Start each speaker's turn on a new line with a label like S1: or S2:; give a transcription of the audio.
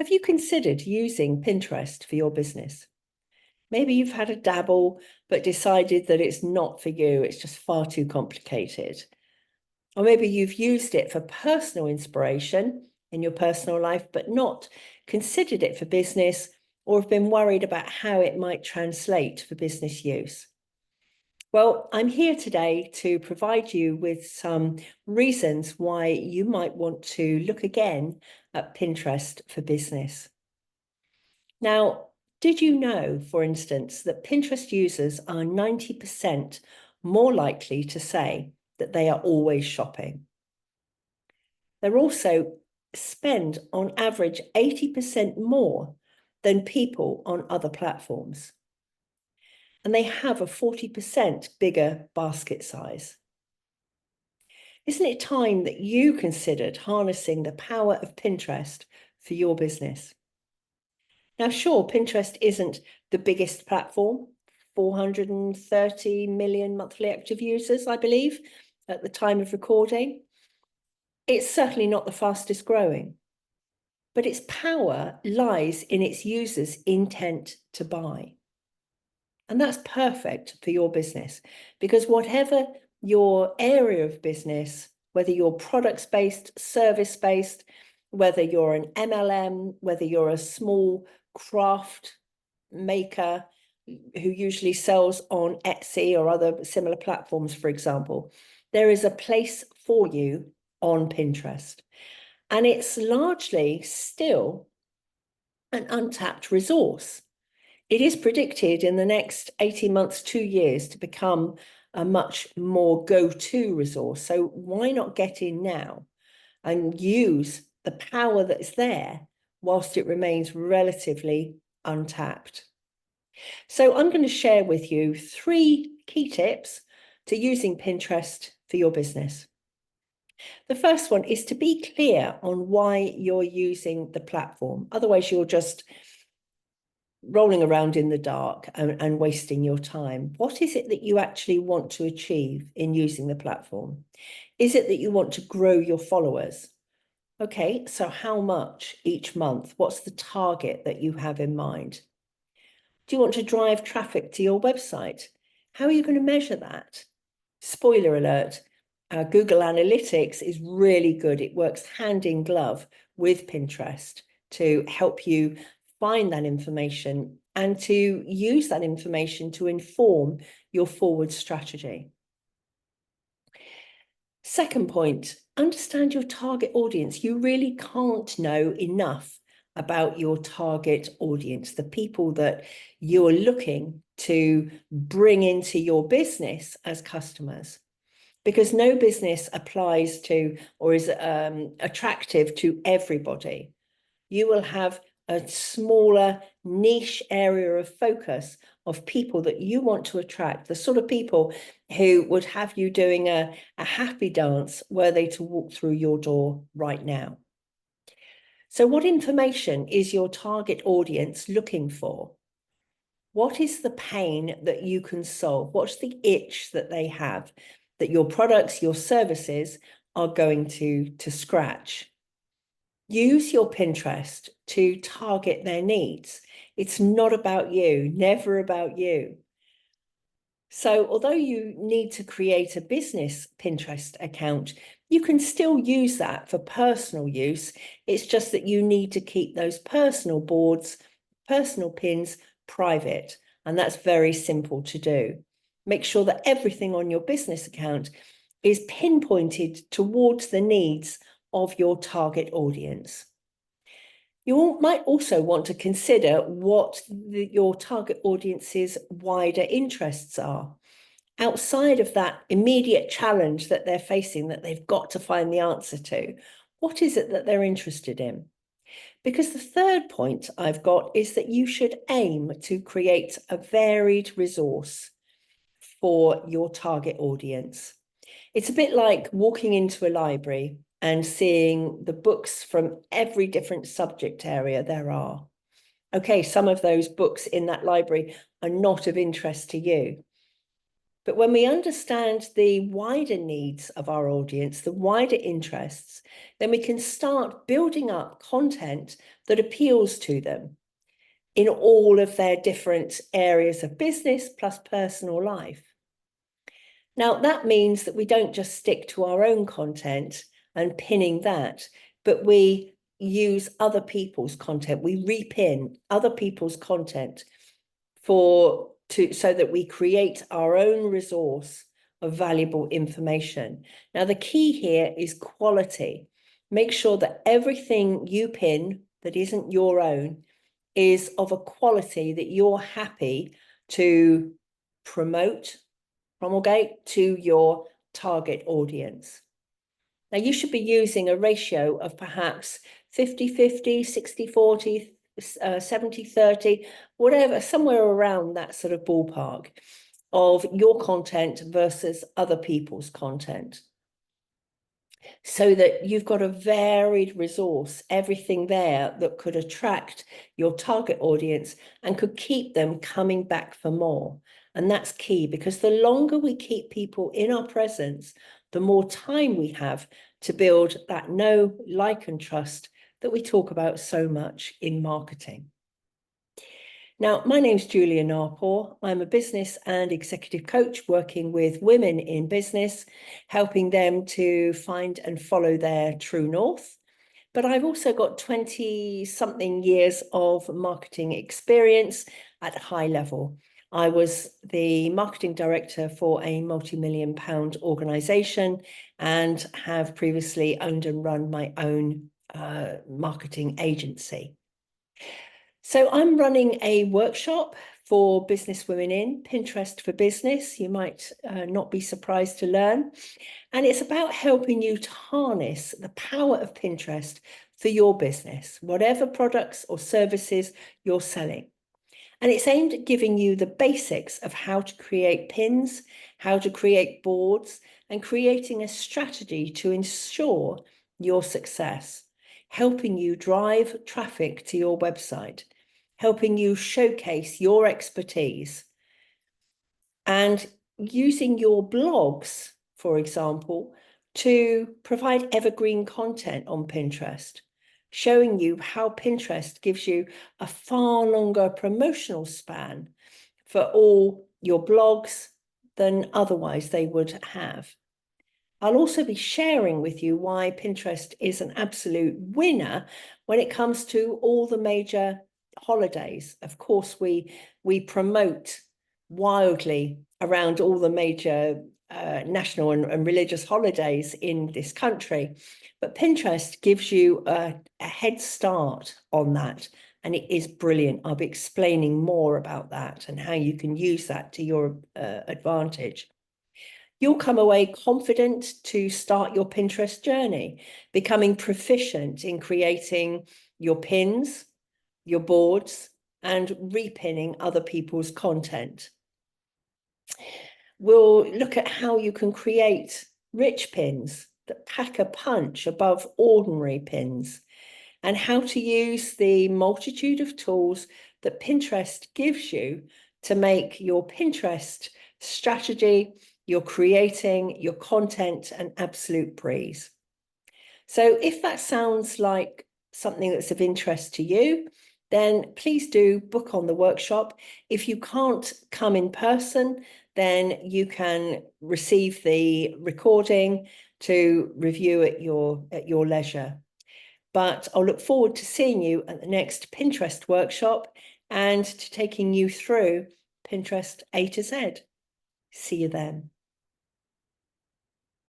S1: Have you considered using Pinterest for your business? Maybe you've had a dabble, but decided that it's not for you. It's just far too complicated. Or maybe you've used it for personal inspiration in your personal life, but not considered it for business, or have been worried about how it might translate for business use. Well, I'm here today to provide you with some reasons why you might want to look again at Pinterest for business. Now, did you know, for instance, that Pinterest users are 90% more likely to say that they are always shopping? They're also spend on average 80% more than people on other platforms. And they have a 40% bigger basket size. Isn't it time that you considered harnessing the power of Pinterest for your business? Now, sure, Pinterest isn't the biggest platform, 430 million monthly active users, I believe, at the time of recording. It's certainly not the fastest growing, but its power lies in its users' intent to buy. And that's perfect for your business, because whatever your area of business, whether you're products-based, service-based, whether you're an MLM, whether you're a small craft maker who usually sells on Etsy or other similar platforms, for example, there is a place for you on Pinterest. And it's largely still an untapped resource. It is predicted in the next 18 months, 2 years, to become a much more go-to resource. So why not get in now and use the power that's there whilst it remains relatively untapped? So I'm going to share with you 3 key tips to using Pinterest for your business. The first one is to be clear on why you're using the platform. Otherwise, you're just rolling around in the dark and wasting your time. What is it that you actually want to achieve in using the platform? Is it that you want to grow your followers? Okay, so how much each month? What's the target that you have in mind? Do you want to drive traffic to your website? How are you going to measure that? Spoiler alert, Google Analytics is really good. It works hand in glove with Pinterest to help you find that information and to use that information to inform your forward strategy. Second point, understand your target audience. You really can't know enough about your target audience, the people that you're looking to bring into your business as customers, because no business applies to or is attractive to everybody. You will have a smaller niche area of focus of people that you want to attract, the sort of people who would have you doing a happy dance were they to walk through your door right now. So what information is your target audience looking for? What is the pain that you can solve? What's the itch that they have that your products, your services are going to scratch? Use your Pinterest to target their needs. It's not about you, never about you. So although you need to create a business Pinterest account, you can still use that for personal use. It's just that you need to keep those personal boards, personal pins private. And that's very simple to do. Make sure that everything on your business account is pinpointed towards the needs of your target audience. You might also want to consider what your target audience's wider interests are. Outside of that immediate challenge that they're facing, that they've got to find the answer to, what is it that they're interested in? Because the third point I've got is that you should aim to create a varied resource for your target audience. It's a bit like walking into a library and seeing the books from every different subject area there are. Okay, some of those books in that library are not of interest to you. But when we understand the wider needs of our audience, the wider interests, then we can start building up content that appeals to them in all of their different areas of business plus personal life. Now, that means that we don't just stick to our own content and pinning that, but we use other people's content. We repin other people's content so that we create our own resource of valuable information. Now, the key here is quality. Make sure that everything you pin that isn't your own is of a quality that you're happy to promulgate to your target audience. Now, you should be using a ratio of perhaps 50-50, 60-40, 70-30, whatever, somewhere around that sort of ballpark of your content versus other people's content, so that you've got a varied resource, everything there that could attract your target audience and could keep them coming back for more. And that's key, because the longer we keep people in our presence, the more time we have to build that know, like, and trust that we talk about so much in marketing. Now, my name's Julia 𝗪𝗠. I'm a business and executive coach working with women in business, helping them to find and follow their true north. But I've also got 20-something years of marketing experience at a high level. I was the marketing director for a multi-million-pound organization and have previously owned and run my own marketing agency. So I'm running a workshop for business women in Pinterest for Business. You might not be surprised to learn. And it's about helping you to harness the power of Pinterest for your business, whatever products or services you're selling. And it's aimed at giving you the basics of how to create pins, how to create boards, and creating a strategy to ensure your success, helping you drive traffic to your website, helping you showcase your expertise, and using your blogs, for example, to provide evergreen content on Pinterest, showing you how Pinterest gives you a far longer promotional span for all your blogs than otherwise they would have. I'll also be sharing with you why Pinterest is an absolute winner when it comes to all the major holidays. Of course, we promote wildly around all the major national and religious holidays in this country, but Pinterest gives you a head start on that, and it is brilliant. I'll be explaining more about that and how you can use that to your advantage. You'll come away confident to start your Pinterest journey, becoming proficient in creating your pins, your boards, and repinning other people's content. We'll look at how you can create rich pins that pack a punch above ordinary pins, and how to use the multitude of tools that Pinterest gives you to make your Pinterest strategy, your creating, your content an absolute breeze. So if that sounds like something that's of interest to you, then please do book on the workshop. If you can't come in person, then you can receive the recording to review at your leisure. But I'll look forward to seeing you at the next Pinterest workshop and to taking you through Pinterest A to Z. See you then.